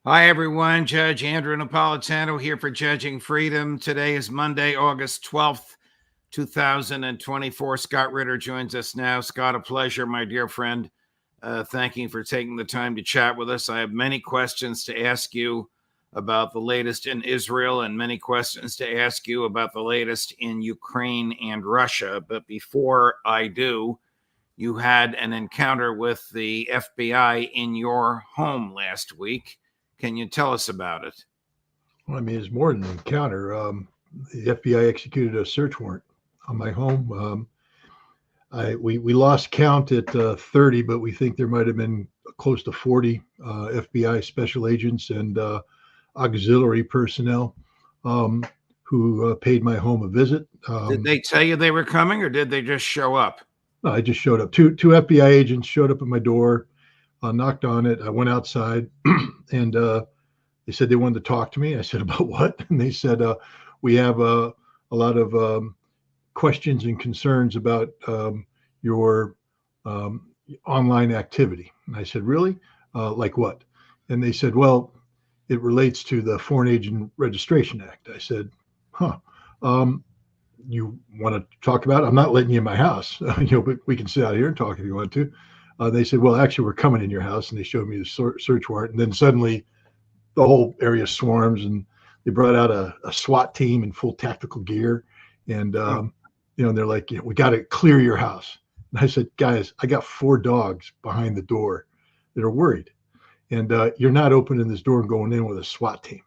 Hi, everyone. Judge Andrew Napolitano here for Judging Freedom. Today is Monday, August 12th, 2024. Scott Ritter joins us now. Scott, a pleasure, my dear friend. Thank you for taking the time to chat with us. I have many questions to ask you about the latest in Israel and many questions to ask you about the latest in Ukraine and Russia. But before I do, you had an encounter with the FBI in your home last week. Can you tell us about it? Well, I mean, it's more than an encounter. The FBI executed a search warrant on my home. We lost count at 30, but we think there might have been close to 40 FBI special agents and auxiliary personnel who paid my home a visit. Did they tell you they were coming, or did they just show up? I just showed up. Two FBI agents showed up at my door, knocked on it. I went outside, and they said they wanted to talk to me. I said, about what? And they said, we have a lot of questions and concerns about your online activity. And I said, really? Like what? And they said, well, it relates to the Foreign Agent Registration Act. I said, huh. You want to talk about it? I'm not letting you in my house. But we can sit out here and talk if you want to. They said, well, actually, we're coming in your house. And they showed me the search warrant. And then suddenly the whole area swarms, and they brought out a SWAT team in full tactical gear. And, they're like, we got to clear your house. And I said, guys, I got 4 dogs behind the door that are worried. And you're not opening this door and going in with a SWAT team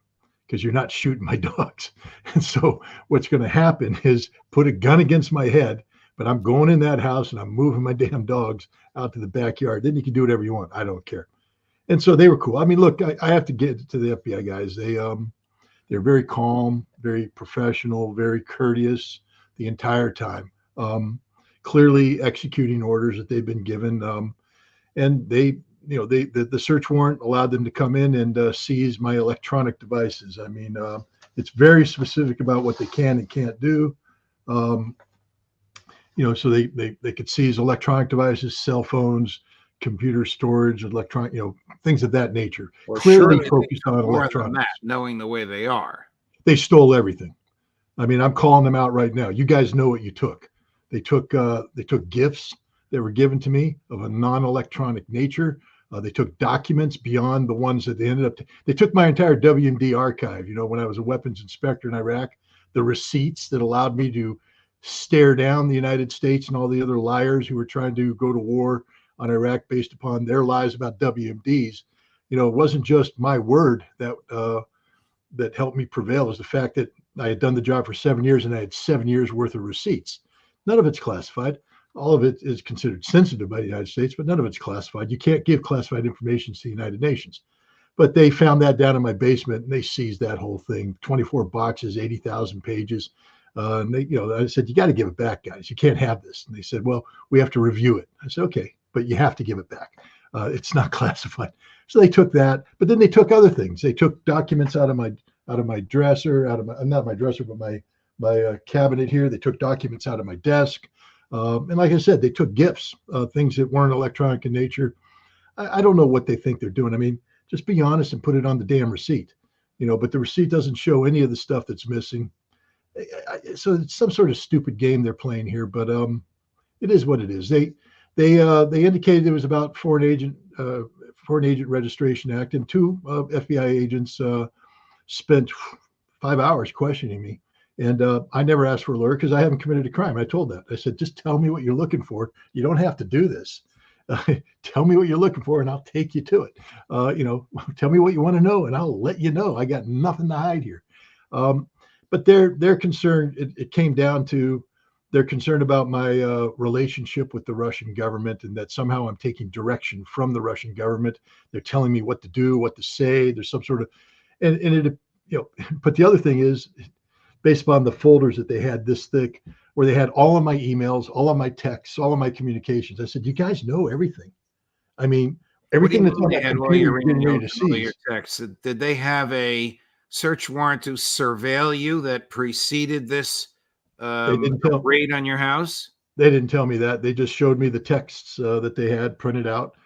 because you're not shooting my dogs. And so what's going to happen is put a gun against my head, but I'm going in that house and I'm moving my damn dogs out to the backyard. Then you can do whatever you want. I don't care. And so they were cool. I mean, look, I have to get to the FBI guys. They're very calm, very professional, very courteous the entire time. Clearly executing orders that they've been given. And the search warrant allowed them to come in and seize my electronic devices. I mean, it's very specific about what they can and can't do. So they could seize electronic devices, cell phones, computer storage, electronic, things of that nature. Well, Clearly focused on more electronics. than that, knowing the way they are. They stole everything. I mean, I'm calling them out right now. You guys know what you took. They took gifts that were given to me of a non-electronic nature. They took documents beyond the ones that they ended up. They took my entire WMD archive. When I was a weapons inspector in Iraq, the receipts that allowed me to stare down the United States and all the other liars who were trying to go to war on Iraq based upon their lies about WMDs. It wasn't just my word that helped me prevail. It was the fact that I had done the job for 7 years and I had 7 years worth of receipts. None of it's classified. All of it is considered sensitive by the United States, but none of it's classified. You can't give classified information to the United Nations. But they found that down in my basement and they seized that whole thing. 24 boxes, 80,000 pages. And I said, you got to give it back, guys. You can't have this. And they said, well, we have to review it. I said, okay, but you have to give it back. It's not classified. So they took that, but then they took other things. They took documents out of my dresser, not my dresser, but my cabinet here. They took documents out of my desk. And like I said, they took gifts, things that weren't electronic in nature. I don't know what they think they're doing. I mean, just be honest and put it on the damn receipt, but the receipt doesn't show any of the stuff that's missing. So it's some sort of stupid game they're playing here, but it is what it is. They indicated it was about Foreign Agent Registration Act, and 2 FBI agents spent 5 hours questioning me. And I never asked for a lawyer because I haven't committed a crime. I told that. I said, just tell me what you're looking for. You don't have to do this. Tell me what you're looking for and I'll take you to it. Tell me what you want to know and I'll let you know. I got nothing to hide here. But they're concerned. It came down to they're concerned about my relationship with the Russian government and that somehow I'm taking direction from the Russian government. They're telling me what to do, what to say. There's some sort of, but the other thing is, based upon the folders that they had this thick, where they had all of my emails, all of my texts, all of my communications. I said, you guys know everything. I mean, everything that's on that computer is getting ready to seize. Texts. Did they have a search warrant to surveil you that preceded this raid on your house? They didn't tell me that. They just showed me the texts that they had printed out.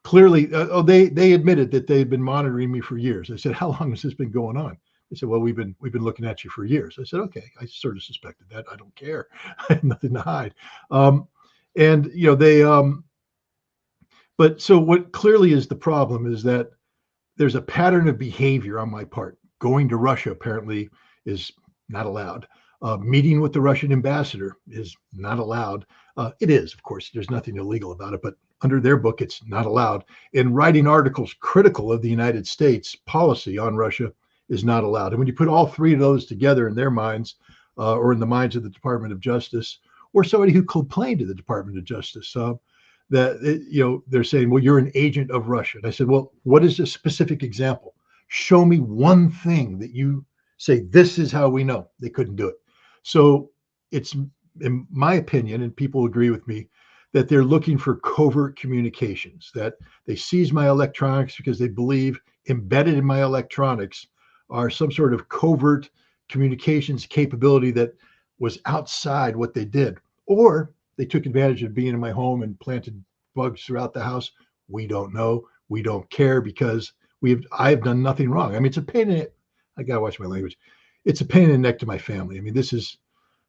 clearly, they admitted that they had been monitoring me for years. I said, how long has this been going on? They said, well, we've been looking at you for years. I said, okay, I sort of suspected that. I don't care. I have nothing to hide. And they but so what clearly is the problem is that there's a pattern of behavior on my part. Going to Russia apparently is not allowed. Meeting with the Russian ambassador is not allowed. It is, of course, there's nothing illegal about it, but under their book, it's not allowed. And writing articles critical of the United States policy on Russia is not allowed. And when you put all three of those together in their minds, or in the minds of the Department of Justice, or somebody who complained to the Department of Justice, they're saying, well, you're an agent of Russia. And I said, well, what is a specific example? Show me one thing that you say, this is how we know. They couldn't do it. So it's, in my opinion, and people agree with me, that they're looking for covert communications, that they seize my electronics because they believe embedded in my electronics are some sort of covert communications capability that was outside what they did. Or they took advantage of being in my home and planted bugs throughout the house. We don't know. We don't care because I have done nothing wrong. I mean, it's a pain in it. I got to watch my language. It's a pain in the neck to my family. I mean, this is,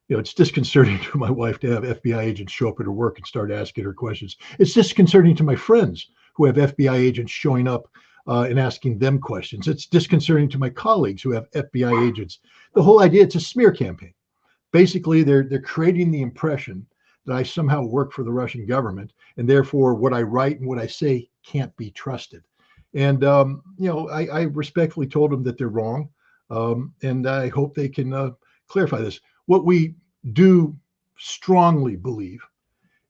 it's disconcerting to my wife to have FBI agents show up at her work and start asking her questions. It's disconcerting to my friends who have FBI agents showing up and asking them questions. It's disconcerting to my colleagues who have FBI agents. The whole idea, it's a smear campaign. Basically, they're creating the impression that I somehow work for the Russian government, and therefore what I write and what I say can't be trusted. And I respectfully told them that they're wrong, and I hope they can clarify this. What we do strongly believe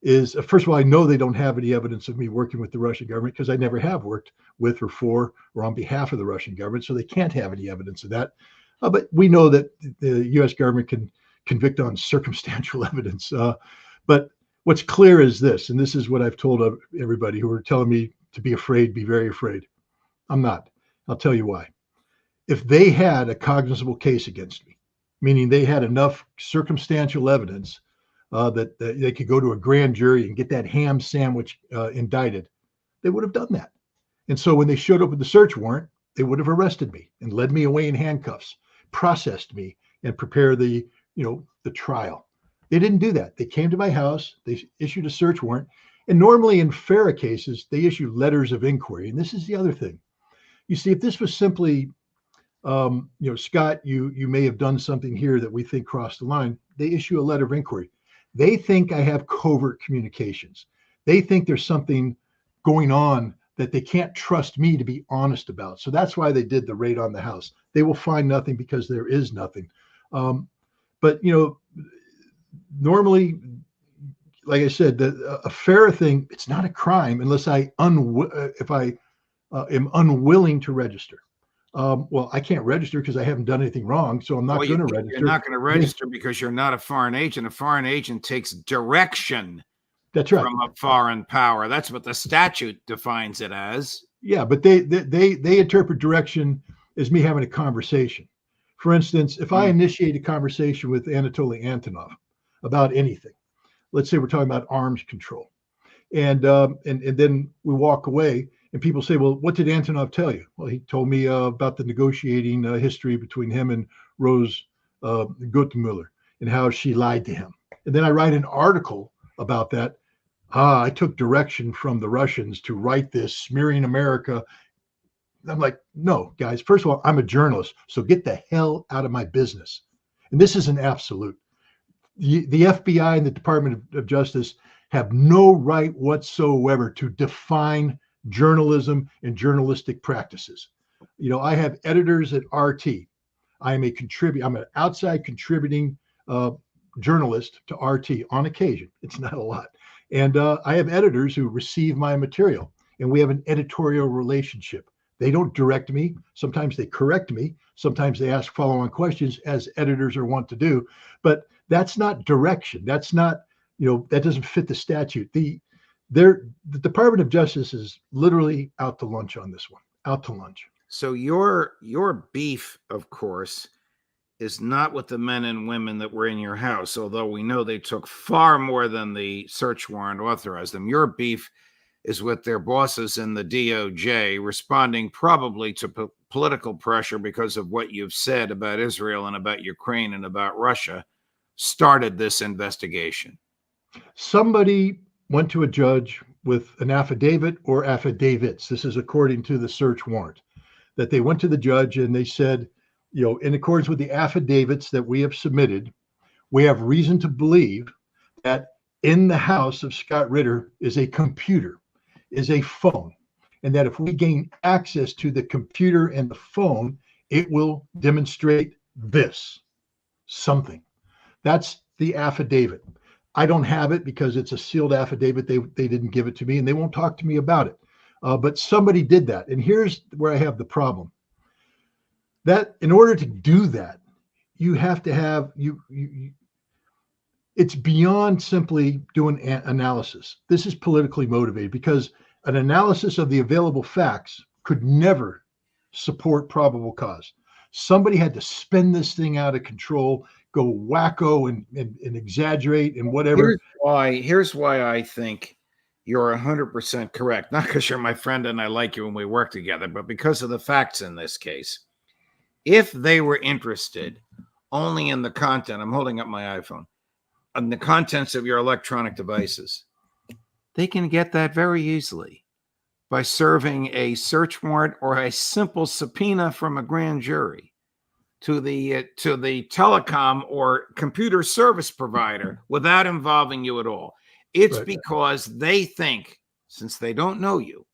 is, first of all, I know they don't have any evidence of me working with the Russian government because I never have worked with or for or on behalf of the Russian government, so they can't have any evidence of that. But we know that the U.S. government can convict on circumstantial evidence. But what's clear is this, and this is what I've told everybody who are telling me to be afraid, be very afraid. I'm not. I'll tell you why. If they had a cognizable case against me, meaning they had enough circumstantial evidence that they could go to a grand jury and get that ham sandwich indicted, they would have done that. And so when they showed up with the search warrant, they would have arrested me and led me away in handcuffs, processed me, and prepare the trial. They didn't do that. They came to my house, they issued a search warrant, and normally in FARA cases, they issue letters of inquiry. And this is the other thing. You see, if this was simply, Scott, you may have done something here that we think crossed the line, they issue a letter of inquiry. They think I have covert communications. They think there's something going on that they can't trust me to be honest about. So that's why they did the raid on the house. They will find nothing because there is nothing. But normally, like I said, a FARA thing, it's not a crime unless if I am unwilling to register. Well, I can't register because I haven't done anything wrong, so I'm not going to register. You're not going to register because you're not a foreign agent. A foreign agent takes direction. That's right. From a foreign power. That's what the statute defines it as. Yeah, but they interpret direction as me having a conversation. For instance, if I initiate a conversation with Anatoly Antonov about anything, let's say we're talking about arms control, and then we walk away, and people say, well, what did Antonov tell you? Well, he told me about the negotiating history between him and Rose Guttenmüller and how she lied to him. And then I write an article about that. I took direction from the Russians to write this, smearing America. I'm like, no, guys, first of all, I'm a journalist, so get the hell out of my business. And this is an absolute. The FBI and the Department of Justice have no right whatsoever to define journalism and journalistic practices. I have editors at RT. I'm an outside contributing journalist to RT on occasion. It's not a lot. And I have editors who receive my material, and we have an editorial relationship. They don't direct me. Sometimes they correct me. Sometimes they ask follow-on questions, as editors are wont to do. But that's not direction. That's not, that doesn't fit the statute. The Department of Justice is literally out to lunch on this one, out to lunch. So your beef, of course, is not with the men and women that were in your house, although we know they took far more than the search warrant authorized them. Your beef is with their bosses in the DOJ, responding probably to political pressure because of what you've said about Israel and about Ukraine and about Russia, started this investigation. Somebody went to a judge with an affidavit or affidavits. This is according to the search warrant, that they went to the judge and they said, in accordance with the affidavits that we have submitted, we have reason to believe that in the house of Scott Ritter is a computer, is a phone, and that if we gain access to the computer and the phone, it will demonstrate this, something. That's the affidavit. I don't have it because it's a sealed affidavit. They didn't give it to me, and they won't talk to me about it. But somebody did that. And here's where I have the problem. That in order to do that, you have to have, it's beyond simply doing analysis. This is politically motivated because an analysis of the available facts could never support probable cause. Somebody had to spin this thing out of control, go wacko and exaggerate and whatever. Here's why I think you're 100% correct. Not because you're my friend and I like you and we work together, but because of the facts in this case. If they were interested only in the content, I'm holding up my iPhone, on the contents of your electronic devices, they can get that very easily by serving a search warrant or a simple subpoena from a grand jury to the telecom or computer service provider without involving you at all. It's right. Because they think, since they don't know you,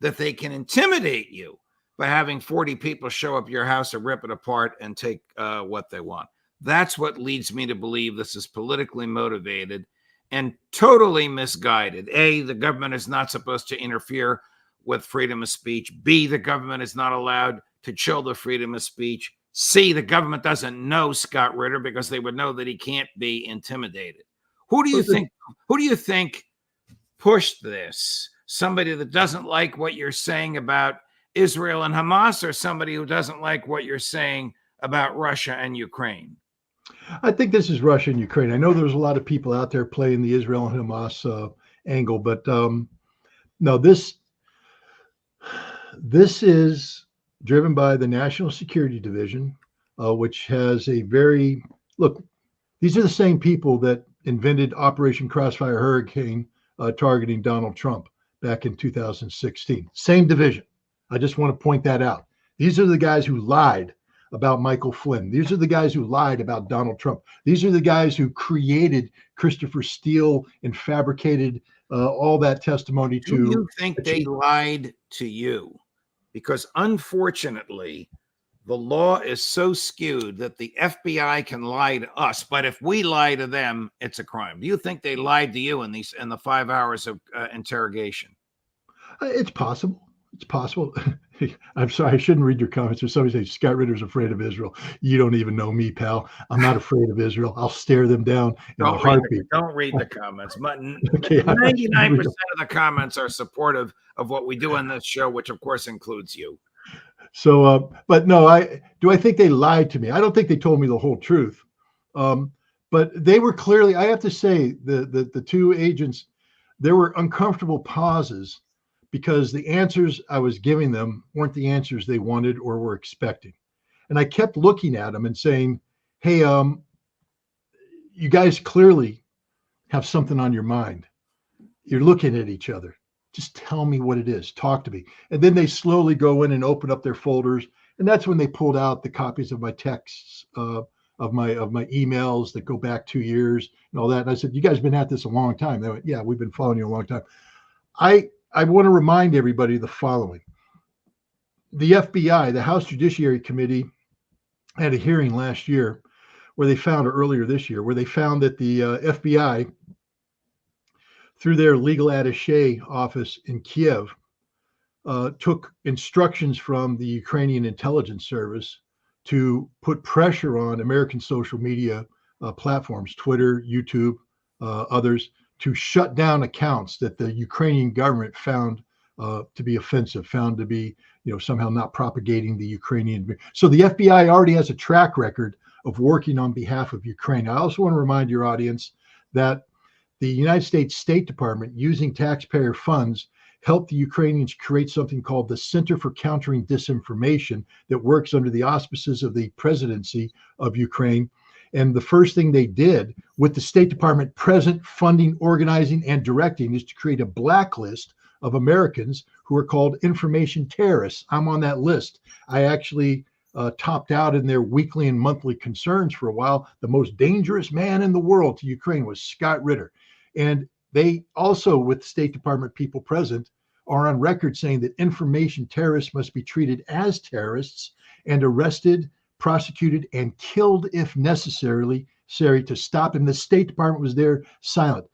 that they can intimidate you by having 40 people show up your house or rip it apart and take what they want. That's what leads me to believe this is politically motivated and totally misguided. A, the government is not supposed to interfere with freedom of speech. B, the government is not allowed to chill the freedom of speech. C, the government doesn't know Scott Ritter because they would know that he can't be intimidated. Who do you think pushed this? Somebody that doesn't like what you're saying about Israel and Hamas, or somebody who doesn't like what you're saying about Russia and Ukraine? I think this is Russia and Ukraine. I know there's a lot of people out there playing the Israel and Hamas angle, but no, this is driven by the National Security Division, which has a very, look, these are the same people that invented Operation Crossfire Hurricane targeting Donald Trump back in 2016. Same division. I just want to point that out. These are the guys who lied about Michael Flynn. These are the guys who lied about Donald Trump. These are the guys who created Christopher Steele and fabricated all that testimony to. Do you think they lied to you? Because unfortunately, the law is so skewed that the FBI can lie to us, but if we lie to them, it's a crime. Do you think they lied to you in the 5 hours of interrogation? It's possible. It's possible. I'm sorry, I shouldn't read your comments. Or somebody say Scott Ritter's afraid of Israel. You don't even know me, pal. I'm not afraid of Israel. I'll stare them down in a heartbeat. Don't read the comments. Okay, 99% of the comments are supportive of what we do on this show, which of course includes you. So, but no, I think they lied to me. I don't think they told me the whole truth. But they were clearly, I have to say, the two agents, there were uncomfortable pauses because the answers I was giving them weren't the answers they wanted or were expecting. And I kept looking at them and saying, hey, you guys clearly have something on your mind. You're looking at each other. Just tell me what it is. Talk to me. And then they slowly go in and open up their folders. And that's when they pulled out the copies of my texts, of my emails that go back 2 years and all that. And I said, you guys have been at this a long time. They went, yeah, we've been following you a long time. I want to remind everybody the following. The FBI, the House Judiciary Committee, had a hearing last year where they found, or earlier this year, where they found that the FBI, through their legal attaché office in Kiev, took instructions from the Ukrainian intelligence service to put pressure on American social media platforms, Twitter, YouTube, others, to shut down accounts that the Ukrainian government found to be offensive, found to be, somehow not propagating the Ukrainian. So the FBI already has a track record of working on behalf of Ukraine. I also want to remind your audience that the United States State Department, using taxpayer funds, helped the Ukrainians create something called the Center for Countering Disinformation that works under the auspices of the presidency of Ukraine. And the first thing they did with the State Department present, funding, organizing, and directing is to create a blacklist of Americans who are called information terrorists. I'm on that list. I actually topped out in their weekly and monthly concerns for a while. The most dangerous man in the world to Ukraine was Scott Ritter. And they also, with State Department people present, are on record saying that information terrorists must be treated as terrorists and arrested, prosecuted, and killed if necessary to stop. And the State Department was there silent.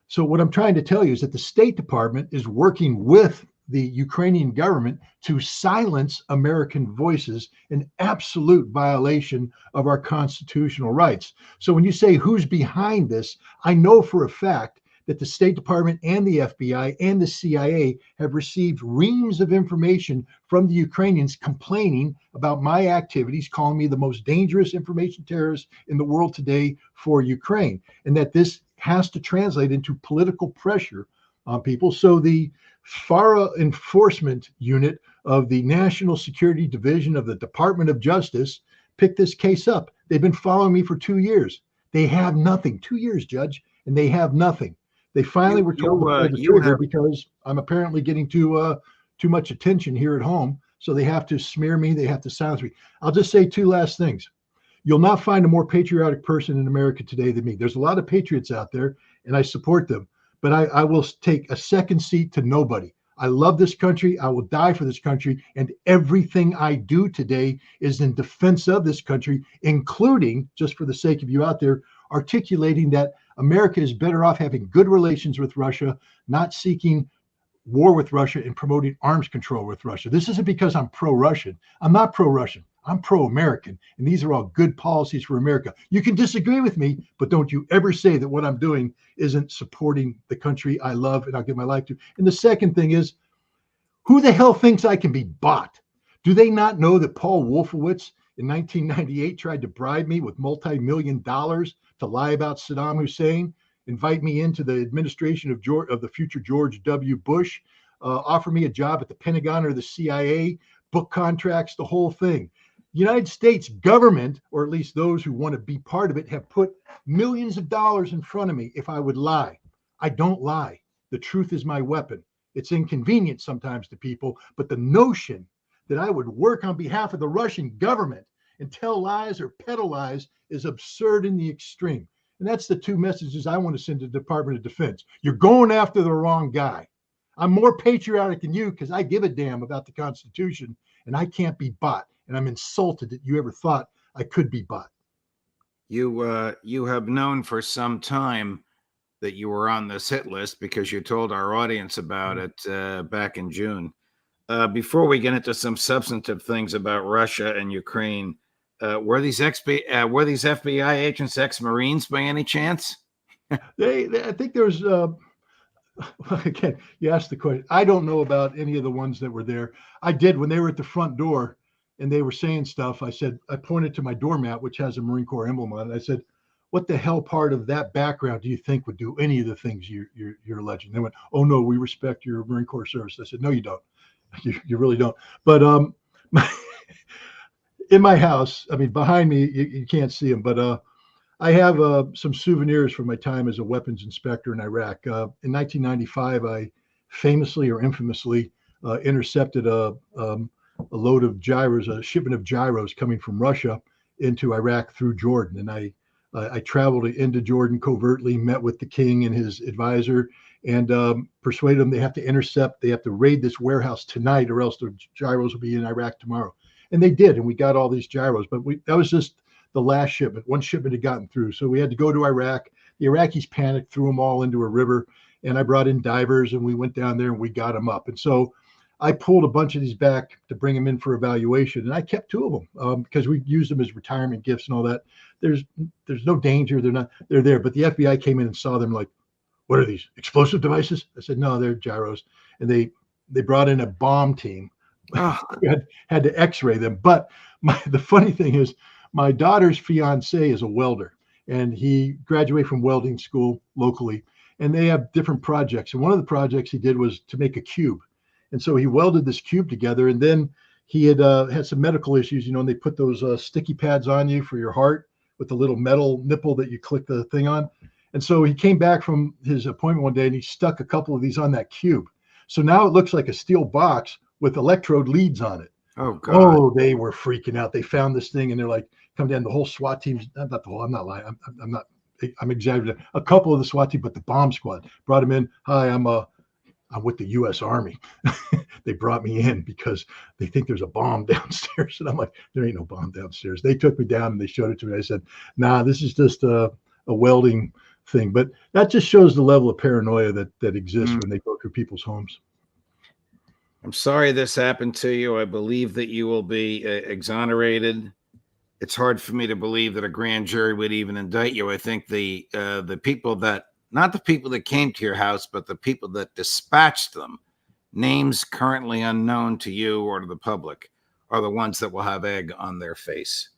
So what I'm trying to tell you is that the State Department is working with the Ukrainian government to silence American voices, an absolute violation of our constitutional rights. So when you say who's behind this, I know for a fact that the State Department and the FBI and the CIA have received reams of information from the Ukrainians complaining about my activities, calling me the most dangerous information terrorist in the world today for Ukraine, and that this has to translate into political pressure on people. So the FARA enforcement unit of the National Security Division of the Department of Justice picked this case up. They've been following me for 2 years. They have nothing. 2 years, Judge, and they have nothing. They finally were told to pull the trigger because I'm apparently getting too much attention here at home. So they have to smear me. They have to silence me. I'll just say two last things. You'll not find a more patriotic person in America today than me. There's a lot of patriots out there, and I support them. But I will take a second seat to nobody. I love this country. I will die for this country. And everything I do today is in defense of this country, including, just for the sake of you out there, articulating that America is better off having good relations with Russia, not seeking war with Russia and promoting arms control with Russia. This isn't because I'm pro-Russian. I'm not pro-Russian. I'm pro-American, and these are all good policies for America. You can disagree with me, but don't you ever say that what I'm doing isn't supporting the country I love and I'll give my life to. And the second thing is, who the hell thinks I can be bought? Do they not know that Paul Wolfowitz in 1998 tried to bribe me with multi-million dollars to lie about Saddam Hussein, invite me into the administration of the future George W. Bush, offer me a job at the Pentagon or the CIA, book contracts, the whole thing. United States government, or at least those who want to be part of it, have put millions of dollars in front of me if I would lie. I don't lie. The truth is my weapon. It's inconvenient sometimes to people, but the notion that I would work on behalf of the Russian government and tell lies or peddle lies is absurd in the extreme. And that's the two messages I want to send to the Department of Defense. You're going after the wrong guy. I'm more patriotic than you because I give a damn about the Constitution, and I can't be bought. And I'm insulted that you ever thought I could be bought. You have known for some time that you were on this hit list because you told our audience about it back in June. Before we get into some substantive things about Russia and Ukraine, were these FBI agents ex-Marines by any chance? I think there's again, you asked the question. I don't know about any of the ones that were there. I did when they were at the front door and they were saying stuff. I pointed to my doormat, which has a Marine Corps emblem on it. I said, what the hell part of that background do you think would do any of the things you're alleging? They went, oh no, we respect your Marine Corps service. I said, no, you don't. You really don't. But in my house, I mean, behind me, you can't see them, but I have some souvenirs from my time as a weapons inspector in Iraq. In 1995, I famously or infamously intercepted a load of gyros, a shipment of gyros coming from Russia into Iraq through Jordan. And I traveled into Jordan covertly, met with the king and his advisor, and persuaded them they have to intercept, they have to raid this warehouse tonight, or else the gyros will be in Iraq tomorrow. And they did, and we got all these gyros. But that was just the last shipment. One shipment had gotten through, so we had to go to Iraq. The Iraqis panicked, threw them all into a river, and I brought in divers, and we went down there and we got them up. And so I pulled a bunch of these back to bring them in for evaluation, and I kept two of them because we used them as retirement gifts and all that. There's no danger. They're there. But the FBI came in and saw them like, what are these, explosive devices? I said, no, they're gyros. And they brought in a bomb team. We had to x-ray them. But the funny thing is, my daughter's fiance is a welder, and he graduated from welding school locally. and they have different projects. And one of the projects he did was to make a cube. And so he welded this cube together, and then he had had some medical issues, and they put those sticky pads on you for your heart with the little metal nipple that you click the thing on. And so he came back from his appointment one day and he stuck a couple of these on that cube. So now it looks like a steel box with electrode leads on it. Oh, God. Oh, they were freaking out. They found this thing and they're like, come down. The whole SWAT team, not the whole, I'm not lying. I'm exaggerating. A couple of the SWAT team, but the bomb squad brought him in. Hi, I'm with the U.S. Army. They brought me in because they think there's a bomb downstairs. And I'm like, there ain't no bomb downstairs. They took me down and they showed it to me. I said, nah, this is just a welding thing. But that just shows the level of paranoia that exists when they go through people's homes. I'm sorry this happened to you. I believe that you will be exonerated. It's hard for me to believe that a grand jury would even indict you. I think the people that, not the people that came to your house, but the people that dispatched them, names currently unknown to you or to the public, are the ones that will have egg on their face.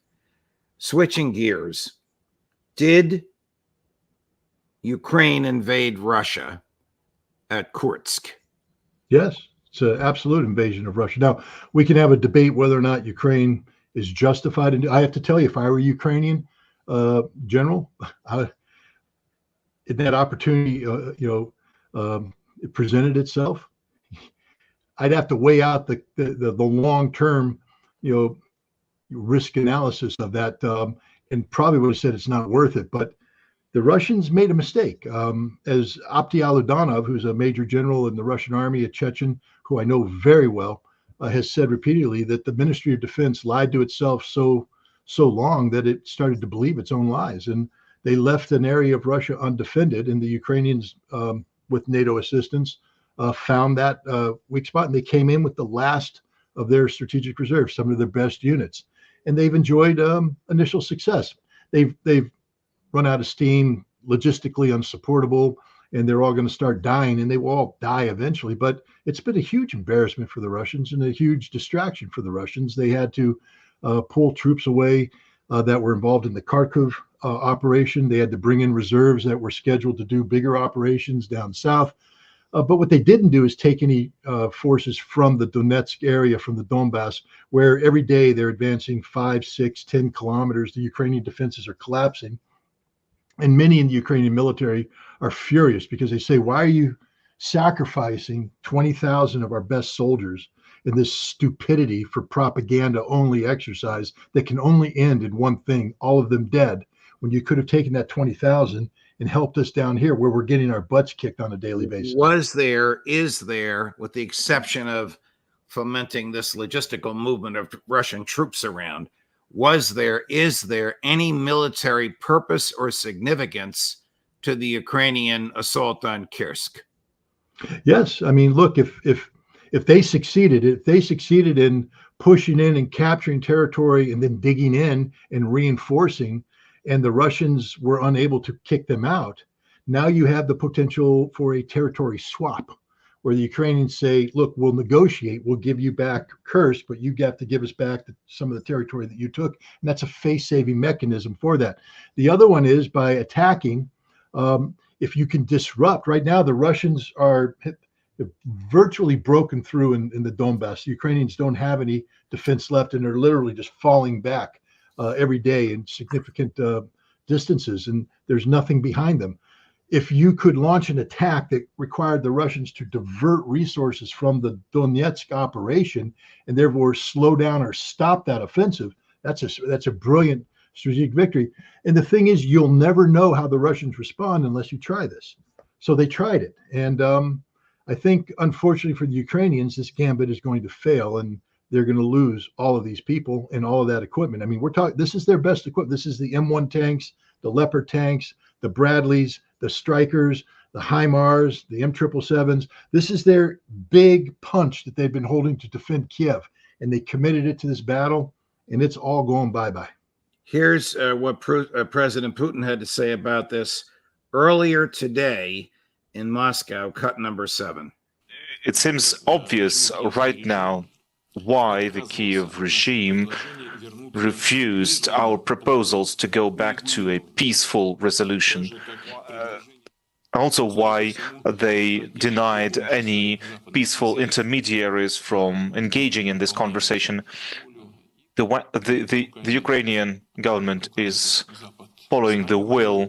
Switching gears, did Ukraine invade Russia at Kursk? Yes, it's an absolute invasion of Russia. Now, we can have a debate whether or not Ukraine is justified. And I have to tell you, if I were Ukrainian general, that opportunity, it presented itself, I'd have to weigh out the long-term, risk analysis of that, and probably would have said it's not worth it. But the Russians made a mistake. As Abdi Aludanov, who's a major general in the Russian army, a Chechen, who I know very well, has said repeatedly that the Ministry of Defense lied to itself so long that it started to believe its own lies. And they left an area of Russia undefended, and the Ukrainians, with NATO assistance, found that weak spot, and they came in with the last of their strategic reserves, some of their best units, and they've enjoyed initial success. They've run out of steam, logistically unsupportable, and they're all going to start dying, and they will all die eventually. But it's been a huge embarrassment for the Russians and a huge distraction for the Russians. They had to pull troops away that were involved in the Kharkiv operation. They had to bring in reserves that were scheduled to do bigger operations down south. But what they didn't do is take any forces from the Donetsk area, from the Donbass, where every day they're advancing 5, 6, 10 kilometers. The Ukrainian defenses are collapsing. And many in the Ukrainian military are furious because they say, why are you sacrificing 20,000 of our best soldiers in this stupidity for propaganda only exercise that can only end in one thing, all of them dead, when you could have taken that 20,000 and helped us down here where we're getting our butts kicked on a daily basis. Is there, with the exception of fomenting this logistical movement of Russian troops around, is there any military purpose or significance to the Ukrainian assault on Kursk? Yes. I mean, look, if they succeeded in pushing in and capturing territory and then digging in and reinforcing, and the Russians were unable to kick them out, now you have the potential for a territory swap, where the Ukrainians say, look, we'll negotiate, we'll give you back Kursk, but you have to give us back some of the territory that you took. And that's a face-saving mechanism for that. The other one is by attacking, if you can disrupt. Right now, the Russians are virtually broken through in the Donbass. The Ukrainians don't have any defense left, and they're literally just falling back every day in significant distances, and there's nothing behind them. If you could launch an attack that required the Russians to divert resources from the Donetsk operation and therefore slow down or stop that offensive, that's a brilliant strategic victory. And the thing is, you'll never know how the Russians respond unless you try this. So they tried it. And I think, unfortunately for the Ukrainians, this gambit is going to fail, and they're going to lose all of these people and all of that equipment. I mean, this is their best equipment. This is the M1 tanks, the Leopard tanks, the Bradleys, the Strykers, the HIMARS, the M777s. This is their big punch that they've been holding to defend Kiev, and they committed it to this battle, and it's all going bye-bye. Here's what President Putin had to say about this earlier today in Moscow, cut number 7. It seems obvious right now why the Kiev regime refused our proposals to go back to a peaceful resolution. also why they denied any peaceful intermediaries from engaging in this conversation. The Ukrainian government is following the will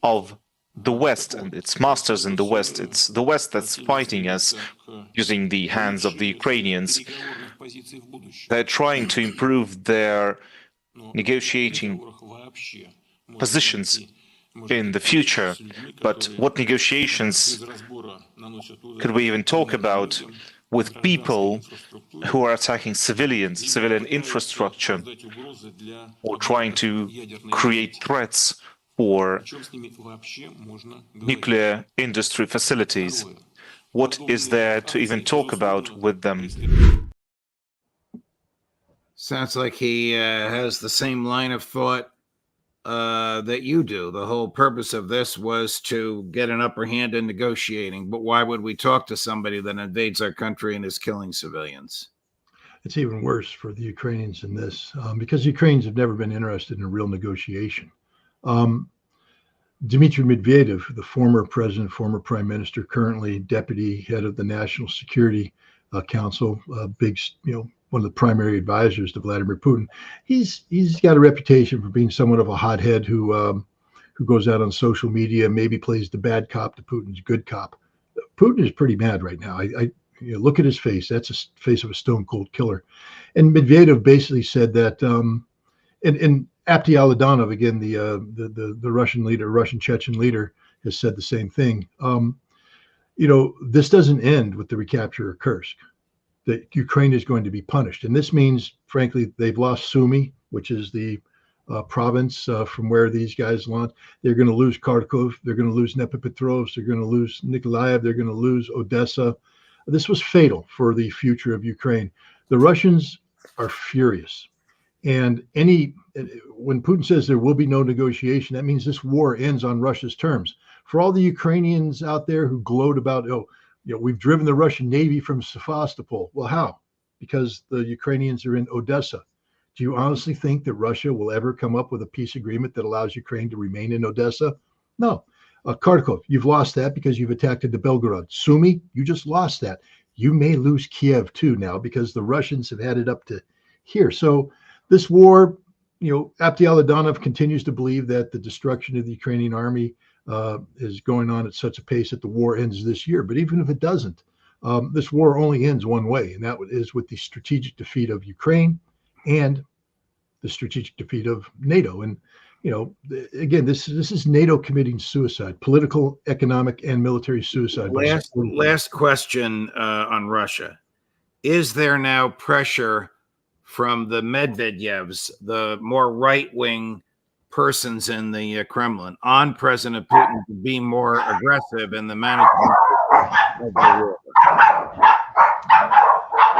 of the West and its masters in the West. It's the West that's fighting us using the hands of the Ukrainians. They're trying to improve their negotiating positions in the future. But what negotiations could we even talk about with people who are attacking civilians, civilian infrastructure, or trying to create threats for nuclear industry facilities? What is there to even talk about with them? Sounds like he has the same line of thought that you do. The whole purpose of this was to get an upper hand in negotiating. But why would we talk to somebody that invades our country and is killing civilians? It's even worse for the Ukrainians in this, because Ukrainians have never been interested in a real negotiation. Dmitry Medvedev, the former president, former prime minister, currently deputy head of the National Security Council, big, one of the primary advisors to Vladimir Putin. He's got a reputation for being somewhat of a hothead who goes out on social media, maybe plays the bad cop to Putin's good cop. Putin is pretty mad right now. Look at his face. That's the face of a stone cold killer. And Medvedev basically said that, and Abdi Aladanov, again, the Russian leader, Russian Chechen leader, has said the same thing. This doesn't end with the recapture of Kursk. That Ukraine is going to be punished. And this means, frankly, they've lost Sumy, which is the province from where these guys launched. They're going to lose Kharkov. They're going to lose Dnepropetrovsk. They're going to lose Nikolaev. They're going to lose Odessa. This was fatal for the future of Ukraine. The Russians are furious. And when Putin says there will be no negotiation, that means this war ends on Russia's terms. For all the Ukrainians out there who gloat about, we've driven the Russian Navy from Sevastopol. Well, how? Because the Ukrainians are in Odessa. Do you honestly think that Russia will ever come up with a peace agreement that allows Ukraine to remain in Odessa? No. Kharkov, you've lost that because you've attacked into Belgorod. Sumy, you just lost that. You may lose Kiev too now because the Russians have had it up to here. So this war, Abdi Aladanov continues to believe that the destruction of the Ukrainian army is going on at such a pace that the war ends this year. But even if it doesn't, this war only ends one way, and that is with the strategic defeat of Ukraine and the strategic defeat of NATO. And again, this is NATO committing suicide, political, economic, and military suicide. Last question on Russia. Is there now pressure from the Medvedevs, the more right-wing persons in the Kremlin, on President Putin to be more aggressive in the management of the war?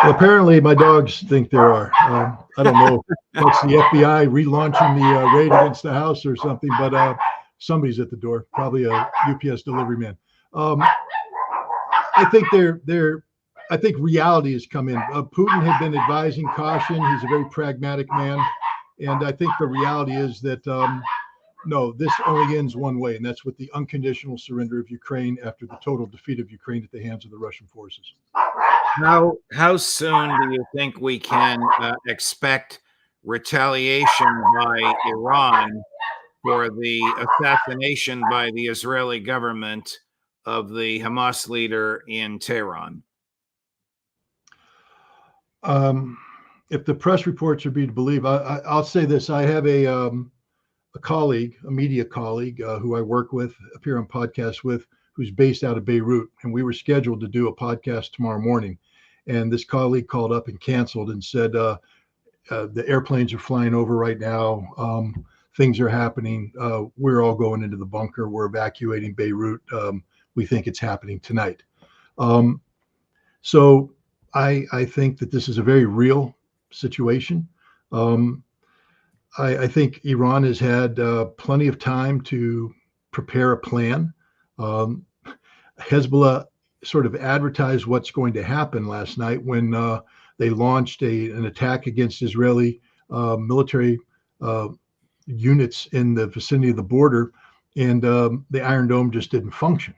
Well, apparently my dogs think there are. I don't know if that's the FBI relaunching the raid against the house or something, but somebody's at the door, probably a UPS delivery man. I think I think reality has come in. Putin had been advising caution. He's a very pragmatic man. And I think the reality is that, no, this only ends one way, and that's with the unconditional surrender of Ukraine after the total defeat of Ukraine at the hands of the Russian forces. How soon do you think we can expect retaliation by Iran for the assassination by the Israeli government of the Hamas leader in Tehran? If the press reports are being believed, I'll say this. I have a colleague, a media colleague who I work with, appear on podcasts with, who's based out of Beirut. And we were scheduled to do a podcast tomorrow morning. And this colleague called up and canceled and said, the airplanes are flying over right now. Things are happening. We're all going into the bunker. We're evacuating Beirut. We think it's happening tonight. So I think that this is a very real situation. I think Iran has had plenty of time to prepare a plan. Hezbollah sort of advertised what's going to happen last night when they launched an attack against Israeli military units in the vicinity of the border, and the Iron Dome just didn't function.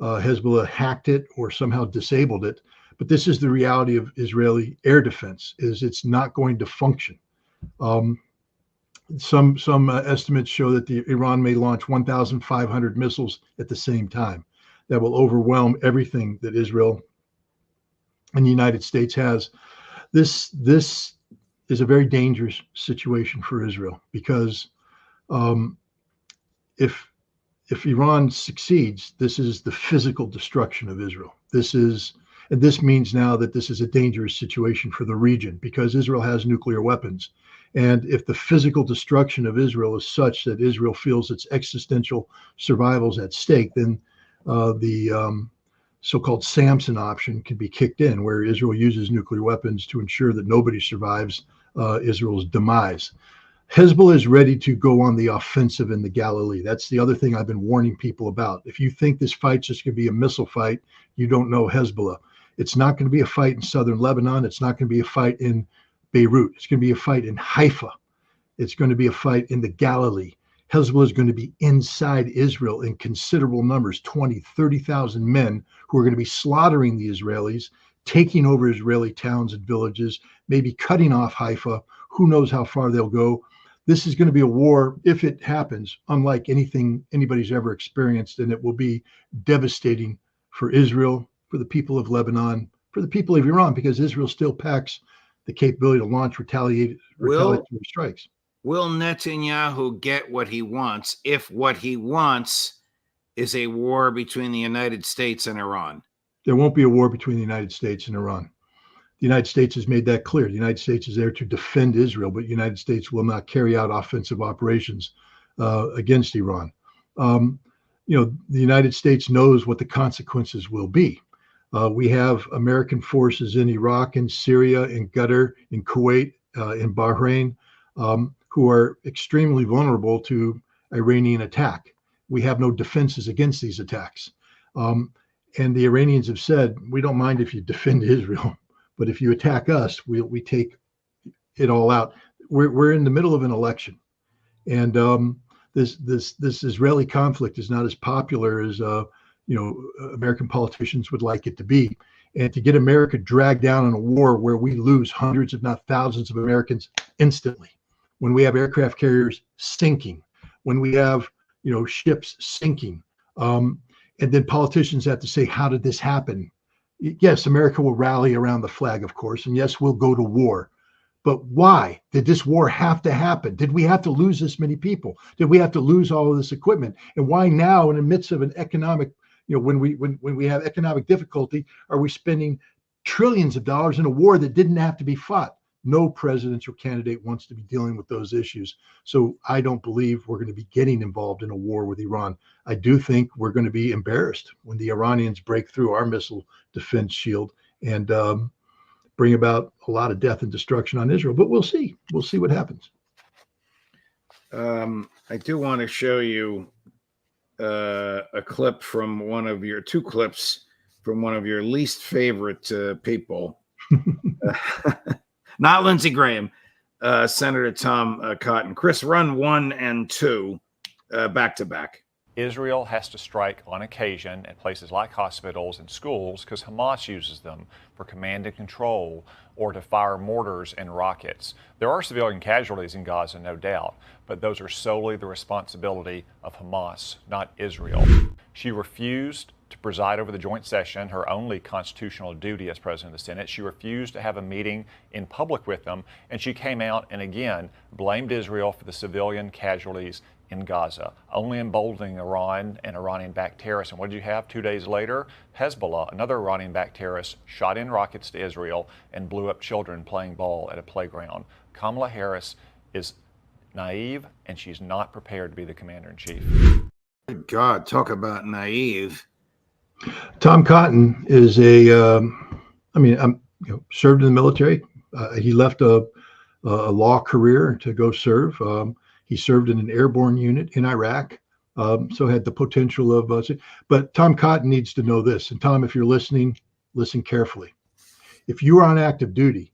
Hezbollah hacked it or somehow disabled it. But this is the reality of Israeli air defense: is it's not going to function. Some estimates show that Iran may launch 1,500 missiles at the same time. That will overwhelm everything that Israel and the United States has. This is a very dangerous situation for Israel, because if Iran succeeds, this is the physical destruction of Israel. This means now that this is a dangerous situation for the region, because Israel has nuclear weapons. And if the physical destruction of Israel is such that Israel feels its existential survival is at stake, then the so-called Samson option can be kicked in, where Israel uses nuclear weapons to ensure that nobody survives Israel's demise. Hezbollah is ready to go on the offensive in the Galilee. That's the other thing I've been warning people about. If you think this fight's just going to be a missile fight, you don't know Hezbollah. It's not going to be a fight in southern Lebanon. It's not going to be a fight in Beirut. It's going to be a fight in Haifa. It's going to be a fight in the Galilee. Hezbollah is going to be inside Israel in considerable numbers, 20, 30,000 men who are going to be slaughtering the Israelis, taking over Israeli towns and villages, maybe cutting off Haifa. Who knows how far they'll go. This is going to be a war, if it happens, unlike anything anybody's ever experienced, and it will be devastating for Israel, for the people of Lebanon, for the people of Iran, because Israel still packs the capability to launch retaliatory strikes. Will Netanyahu get what he wants if what he wants is a war between the United States and Iran? There won't be a war between the United States and Iran. The United States has made that clear. The United States is there to defend Israel, but the United States will not carry out offensive operations against Iran. The United States knows what the consequences will be. We have American forces in Iraq, in Syria, in Qatar, in Kuwait, in Bahrain, who are extremely vulnerable to Iranian attack. We have no defenses against these attacks. And the Iranians have said, we don't mind if you defend Israel, but if you attack us, we take it all out. We're in the middle of an election. And this Israeli conflict is not as popular as American politicians would like it to be. And to get America dragged down in a war where we lose hundreds, if not thousands of Americans instantly, when we have aircraft carriers sinking, when we have, ships sinking, and then politicians have to say, how did this happen? Yes, America will rally around the flag, of course, and yes, we'll go to war. But why did this war have to happen? Did we have to lose this many people? Did we have to lose all of this equipment? And why now, in the midst of an economic, when we have economic difficulty, are we spending trillions of dollars in a war that didn't have to be fought? No presidential candidate wants to be dealing with those issues. So I don't believe we're going to be getting involved in a war with Iran. I do think we're going to be embarrassed when the Iranians break through our missile defense shield and bring about a lot of death and destruction on Israel. But we'll see. We'll see what happens. I do want to show you a clip from two clips from one of your least favorite people. Not Lindsey Graham, Senator Tom Cotton. Chris, run 1 and 2 back to back. Israel has to strike on occasion at places like hospitals and schools because Hamas uses them for command and control or to fire mortars and rockets. There are civilian casualties in Gaza, no doubt, but those are solely the responsibility of Hamas, not Israel. She refused to preside over the joint session, her only constitutional duty as president of the Senate. She refused to have a meeting in public with them, and she came out and again blamed Israel for the civilian casualties in Gaza, only emboldening Iran and Iranian-backed terrorists. And what did you have 2 days later? Hezbollah, another Iranian-backed terrorist, shot in rockets to Israel and blew up children playing ball at a playground. Kamala Harris is naive, and she's not prepared to be the commander-in-chief. Good God, talk about naive. Tom Cotton is served in the military. He left a law career to go serve. He served in an airborne unit in Iraq, so had the potential of. But Tom Cotton needs to know this. And Tom, if you're listening, listen carefully. If you are on active duty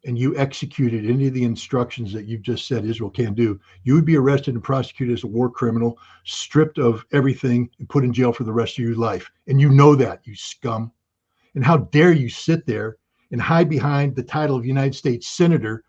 and you executed any of the instructions that you've just said Israel can do, you would be arrested and prosecuted as a war criminal, stripped of everything, and put in jail for the rest of your life. And you know that, you scum. And how dare you sit there and hide behind the title of United States Senator,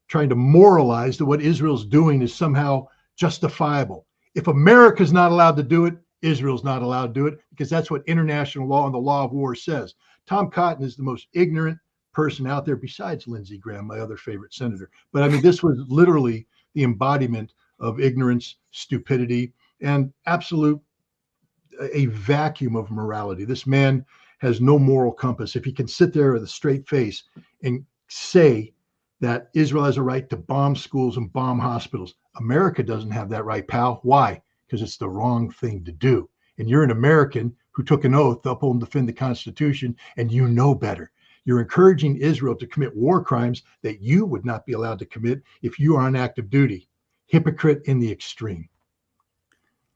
trying to moralize that what Israel's doing is somehow justifiable. If America's not allowed to do it, Israel's not allowed to do it, because that's what international law and the law of war says. Tom Cotton is the most ignorant person out there besides Lindsey Graham, my other favorite senator. But I mean, this was literally the embodiment of ignorance, stupidity, and a vacuum of morality. This man has no moral compass. If he can sit there with a straight face and say that Israel has a right to bomb schools and bomb hospitals, America doesn't have that right, pal. Why? Because it's the wrong thing to do. And you're an American who took an oath to uphold and defend the Constitution, and you know better. You're encouraging Israel to commit war crimes that you would not be allowed to commit if you are on active duty. Hypocrite in the extreme.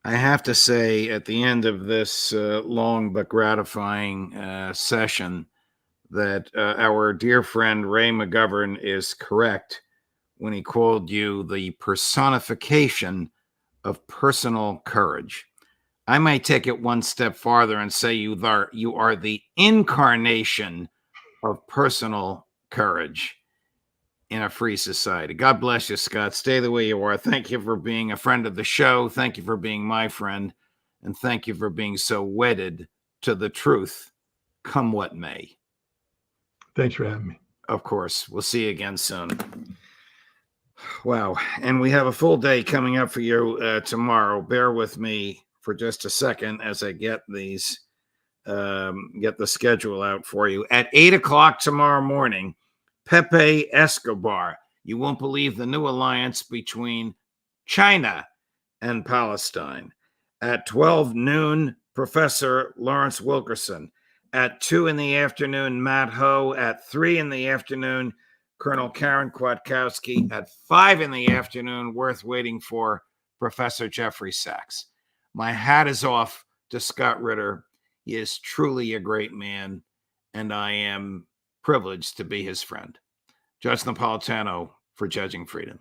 I have to say, at the end of this long but gratifying session, that our dear friend Ray McGovern is correct when he called you the personification of personal courage. I might take it one step farther and say you are the incarnation of personal courage in a free society. God bless you, Scott. Stay the way you are. Thank you for being a friend of the show. Thank you for being my friend. And thank you for being so wedded to the truth, come what may. Thanks for having me. Of course. We'll see you again soon. Wow. And we have a full day coming up for you tomorrow. Bear with me for just a second as I get the schedule out for you. At 8 o'clock tomorrow morning, Pepe Escobar. You won't believe the new alliance between China and Palestine. At 12 noon, Professor Lawrence Wilkerson. At 2 in the afternoon, Matt Ho. At 3 in the afternoon, Colonel Karen Kwiatkowski. At 5 in the afternoon, worth waiting for, Professor Jeffrey Sachs. My hat is off to Scott Ritter. He is truly a great man, and I am privileged to be his friend. Judge Napolitano for Judging Freedom.